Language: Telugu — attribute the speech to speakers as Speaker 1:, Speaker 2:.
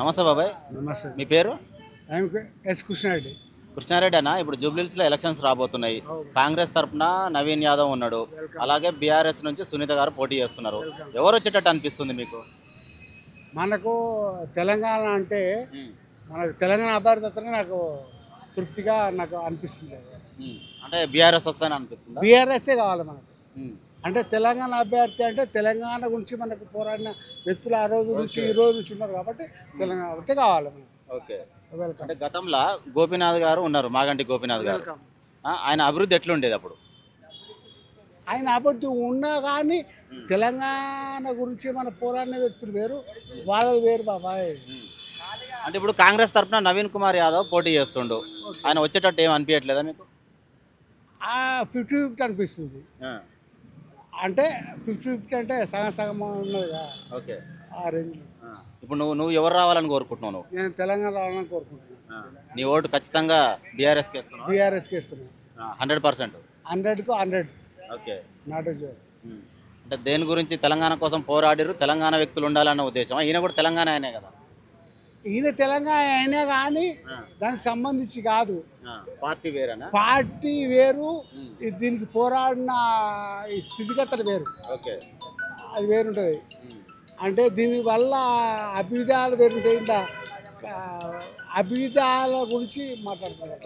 Speaker 1: నమస్తే బాబాయ్.
Speaker 2: నమస్తే.
Speaker 1: మీ పేరు?
Speaker 2: ఎస్ కృష్ణారెడ్డి.
Speaker 1: కృష్ణారెడ్డి అన్న. ఇప్పుడు జూబ్లీహిల్స్లో ఎలక్షన్స్ రాబోతున్నాయి. కాంగ్రెస్ తరఫున నవీన్ యాదవ్ ఉన్నాడు, అలాగే బీఆర్ఎస్ నుంచి సునీత గారు పోటీ చేస్తున్నారు. ఎవరు వచ్చేటట్టు అనిపిస్తుంది మీకు?
Speaker 2: మనకు తెలంగాణ అంటే మనకు తెలంగాణ అభ్యర్థి నాకు తృప్తిగా నాకు అనిపిస్తుంది.
Speaker 1: అంటే బీఆర్ఎస్ వస్తాయని అనిపిస్తుంది.
Speaker 2: బీఆర్ఎస్ఏ కావాలి మనకు. అంటే తెలంగాణ అభ్యర్థి అంటే తెలంగాణ గురించి మనకు పోరాడిన వ్యక్తులు ఆ రోజు నుంచి ఈ రోజు నుంచి ఉన్నారు కాబట్టి తెలంగాణ అభ్యర్థి కావాలి మనకు.
Speaker 1: ఓకే.
Speaker 2: వెల్కమ్.
Speaker 1: అంటే గతంలో గోపీనాథ్ గారు ఉన్నారు, మాగంటి గోపీనాథ్ గారు.
Speaker 2: వెల్కమ్.
Speaker 1: ఆయన అభివృద్ధి ఎట్లుండేది అప్పుడు?
Speaker 2: ఆయన అభ్యర్థి ఉన్నా కానీ తెలంగాణ గురించి మన పోరాడిన వ్యక్తులు వేరు, వాళ్ళు వేరు బాబాయ్.
Speaker 1: అంటే ఇప్పుడు కాంగ్రెస్ తరఫున నవీన్ కుమార్ యాదవ్ పోటీ చేస్తుండు. ఆయన వచ్చేటట్టు ఏం అనిపించట్లేదా మీకు?
Speaker 2: 50-50 అనిపిస్తుంది. అంటే 50-50 అంటే సగం సగం ఉన్నది కదా.
Speaker 1: ఓకే.
Speaker 2: ఆ రేంజ్.
Speaker 1: ఇప్పుడు నువ్వు ఎవరు రావాలని కోరుకుంటున్నావు? నువ్వు
Speaker 2: నేను తెలంగాణ రావాలని కోరుకుంటున్నాను.
Speaker 1: నీ ఓటు ఖచ్చితంగా బీఆర్ఎస్కి ఇస్తున్నావు?
Speaker 2: బీఆర్ఎస్కి ఇస్తున్నాను
Speaker 1: 100%.
Speaker 2: 100కు 100.
Speaker 1: ఓకే.
Speaker 2: నాట్
Speaker 1: అంటే దేని గురించి తెలంగాణ కోసం పోరాడిరు, తెలంగాణ వ్యక్తులు ఉండాలన్న ఉద్దేశం. ఈయన కూడా తెలంగాణ ఆయనే కదా.
Speaker 2: ఈయన తెలంగాణ అయినా కానీ దానికి సంబంధించి కాదు,
Speaker 1: పార్టీ వేరేనా?
Speaker 2: పార్టీ వేరు, దీనికి పోరాడిన ఈ స్థితిగతులు వేరు.
Speaker 1: ఓకే.
Speaker 2: అది వేరుంటుంది. అంటే దీనివల్ల అభివృద్ధాలు వేరుంటాయి. ఇంకా అభివృద్ధాల గురించి మాట్లాడుతున్నారు.